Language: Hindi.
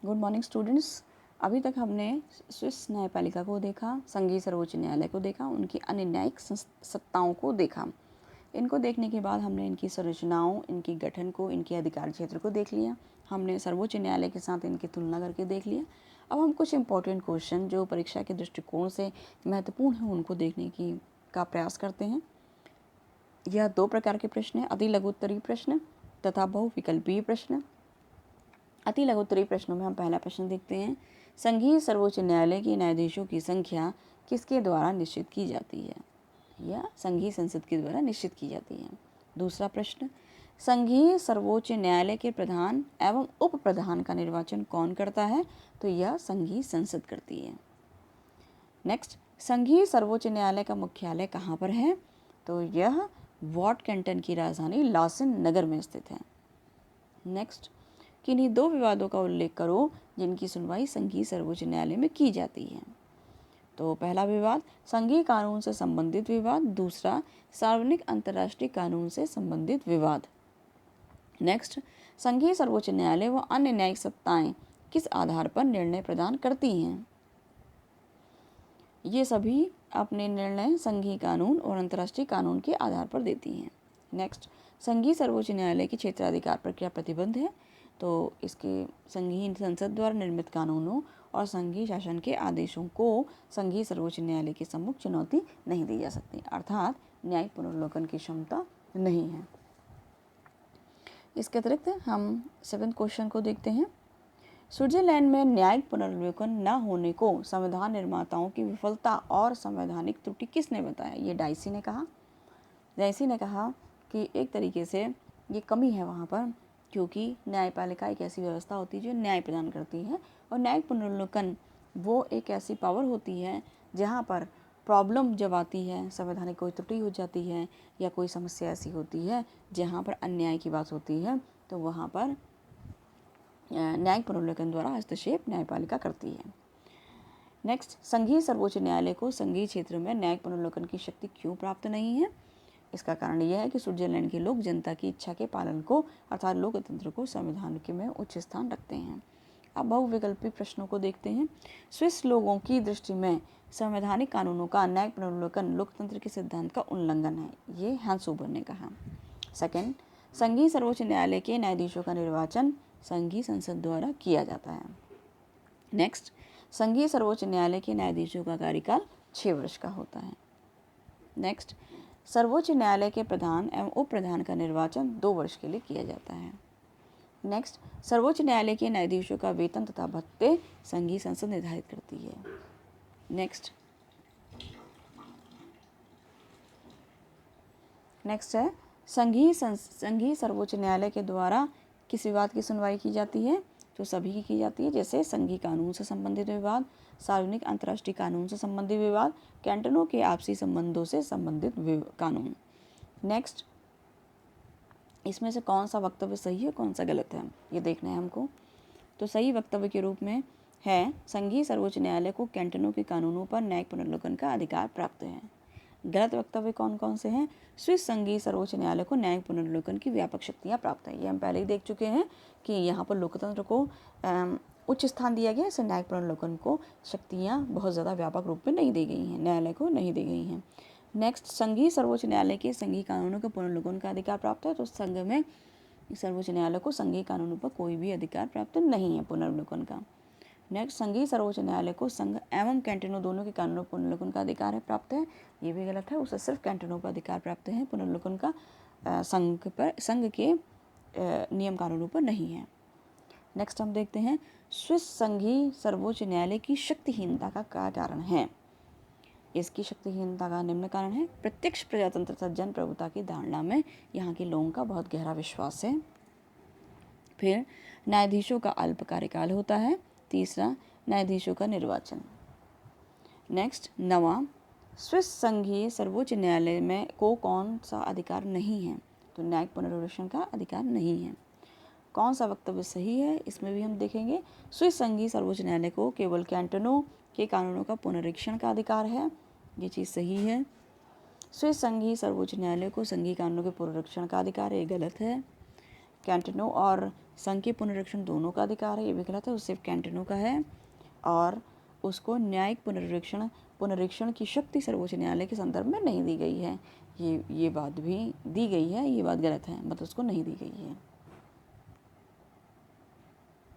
Good morning students. अभी तक हमने स्विस न्यायपालिका को देखा, संघीय सर्वोच्च न्यायालय को देखा, उनकी अन्य न्यायिक सत्ताओं को देखा। इनको देखने के बाद हमने इनकी संरचनाओं, इनकी गठन को, इनके अधिकार क्षेत्र को देख लिया। हमने सर्वोच्च न्यायालय के साथ इनकी तुलना करके देख लिया। अब हम कुछ इंपॉर्टेंट क्वेश्चन जो परीक्षा के दृष्टिकोण से महत्वपूर्ण हैं उनको देखने की का प्रयास करते हैं। यह दो प्रकार के प्रश्न हैं, अति लघु उत्तरीय प्रश्न तथा बहुविकल्पीय प्रश्न। अति लघु उत्तरीय प्रश्नों में हम पहला प्रश्न देखते हैं, संघीय सर्वोच्च न्यायालय के न्यायाधीशों की संख्या किसके द्वारा निश्चित की जाती है? या संघीय संसद के द्वारा निश्चित की जाती है। दूसरा प्रश्न, संघीय सर्वोच्च न्यायालय के प्रधान एवं उप प्रधान का निर्वाचन कौन करता है? तो यह संघीय संसद करती है। नेक्स्ट, संघीय सर्वोच्च न्यायालय का मुख्यालय कहाँ पर है? तो यह वॉट कैंटन की राजधानी लॉसेन नगर में स्थित है। नेक्स्ट, किन्हीं दो विवादों का उल्लेख करो जिनकी सुनवाई संघीय सर्वोच्च न्यायालय में की जाती है। तो पहला विवाद संघीय कानून से संबंधित विवाद, दूसरा सार्वजनिक अंतर्राष्ट्रीय कानून से संबंधित विवाद। नेक्स्ट, संघीय सर्वोच्च न्यायालय व अन्य न्यायिक सत्ताएं किस आधार पर निर्णय प्रदान करती हैं? ये सभी अपने निर्णय संघीय कानून और अंतर्राष्ट्रीय कानून के आधार पर देती हैं। नेक्स्ट, संघीय सर्वोच्च न्यायालय की क्षेत्राधिकार पर क्या प्रतिबंध है? तो इसके संघीय संसद द्वारा निर्मित कानूनों और संघीय शासन के आदेशों को संघीय सर्वोच्च न्यायालय के सम्मुख चुनौती नहीं दी जा सकती, अर्थात न्यायिक पुनर्विलोकन की क्षमता नहीं है। इसके अतिरिक्त हम 7th क्वेश्चन को देखते हैं। स्विट्जरलैंड में न्यायिक पुनर्विलोकन न होने को संविधान निर्माताओं की विफलता और संवैधानिक त्रुटि किसने बताया? ये डाइसी ने कहा। डाइसी ने कहा कि एक तरीके से ये कमी है वहाँ पर, क्योंकि न्यायपालिका एक ऐसी व्यवस्था होती है जो न्याय प्रदान करती है, और न्यायिक पुनर्विलोकन वो एक ऐसी पावर होती है जहाँ पर प्रॉब्लम जब आती है, संवैधानिक कोई त्रुटि हो जाती है या कोई समस्या ऐसी होती है जहाँ पर अन्याय की बात होती है, तो वहाँ पर न्यायिक पुनर्विलोकन द्वारा हस्तक्षेप न्यायपालिका करती है। नेक्स्ट, संघीय सर्वोच्च न्यायालय को संघीय क्षेत्र में न्यायिक पुनर्विलोकन की शक्ति क्यों प्राप्त नहीं है? इसका कारण यह है कि स्विट्जरलैंड के लोग जनता की इच्छा के पालन को अर्थात लोकतंत्र को संविधान के में उच्च स्थान रखते हैं। अब बहुविकल्पी प्रश्नों को देखते हैं। स्विस लोगों की दृष्टि में संवैधानिक कानूनों का न्यायिक पुनर्विलोकन लोकतंत्र के सिद्धांत का उल्लंघन है, ये हैंस हुबर ने कहा। सेकंड, संघीय सर्वोच्च न्यायालय के न्यायाधीशों का निर्वाचन संघीय संसद द्वारा किया जाता है। नेक्स्ट, संघीय सर्वोच्च न्यायालय के न्यायाधीशों का कार्यकाल 6 वर्ष का होता है। नेक्स्ट, सर्वोच्च न्यायालय के प्रधान एवं उप प्रधान का निर्वाचन 2 वर्ष के लिए किया जाता है। नेक्स्ट, सर्वोच्च न्यायालय के न्यायाधीशों का वेतन तथा भत्ते संघीय संसद निर्धारित करती है। नेक्स्ट है संघीय सर्वोच्च न्यायालय के द्वारा किस विवाद की सुनवाई की जाती है? तो सभी की जाती है, जैसे संघीय कानून से संबंधित विवाद, सार्वजनिक अंतर्राष्ट्रीय कानून से संबंधित विवाद, कैंटनों के आपसी संबंधों से संबंधित कानून। नेक्स्ट, इसमें से कौन सा वक्तव्य सही है, कौन सा गलत है, ये देखना है हमको। तो सही वक्तव्य के रूप में है, संघीय सर्वोच्च न्यायालय को कैंटनों के कानूनों पर न्यायिक पुनर्विलोकन का अधिकार प्राप्त है। गलत वक्तव्य कौन कौन से हैं? स्विस संघीय सर्वोच्च न्यायालय को न्यायिक पुनर्विलोकन की व्यापक शक्तियाँ प्राप्त हैं। ये हम पहले ही देख चुके हैं कि यहाँ पर लोकतंत्र को उच्च स्थान दिया गया, इससे न्यायिक पुनर्विलोकन को शक्तियाँ बहुत ज़्यादा व्यापक रूप में नहीं दी गई हैं, न्यायालय को नहीं दी गई हैं। नेक्स्ट, संघीय सर्वोच्च न्यायालय के संघीय कानूनों के पुनर्विलोकन का अधिकार प्राप्त है। तो संघ में सर्वोच्च न्यायालय को संघीय कानूनों पर कोई भी अधिकार प्राप्त नहीं है पुनर्विलोकन का। नेक्स्ट, संघीय सर्वोच्च न्यायालय को संघ एवं कैंटनों दोनों के कानूनों पर पुनर्विलोकन का अधिकार है प्राप्त है, ये भी गलत है। उसे सिर्फ कैंटनों पर अधिकार प्राप्त है, पुनर्विलोकन का संघ के नियम कानूनों पर नहीं है। नेक्स्ट हम देखते हैं, स्विस संघीय सर्वोच्च न्यायालय की शक्तिहीनता का क्या कारण है? इसकी शक्तिहीनता का निम्न कारण है, प्रत्यक्ष प्रजातंत्र तथा जनप्रभुता की धारणा में यहाँ के लोगों का बहुत गहरा विश्वास है। फिर न्यायाधीशों का अल्प कार्यकाल होता है। तीसरा, न्यायाधीशों का निर्वाचन। नेक्स्ट, नवा, स्विस संघीय सर्वोच्च न्यायालय में को कौन सा अधिकार नहीं है? तो न्यायिक पुनर्विलोकन का अधिकार नहीं है। कौन सा वक्तव्य सही है, इसमें भी हम देखेंगे। स्विस संघीय सर्वोच्च न्यायालय को केवल कैंटनों के कानूनों का पुनरीक्षण का अधिकार है, ये चीज़ सही है। स्विस संघीय सर्वोच्च न्यायालय को संघीय कानूनों के पुनरीक्षण का अधिकार है, ये गलत है। कैंटेनो और संघ के पुनरीक्षण दोनों का अधिकार है, ये भी गलत है, उस सिर्फ कैंटेनो का है। और उसको न्यायिक पुनरीक्षण की शक्ति सर्वोच्च न्यायालय के संदर्भ में नहीं दी गई है, ये बात भी दी गई है, ये बात गलत है, मतलब उसको नहीं दी गई है।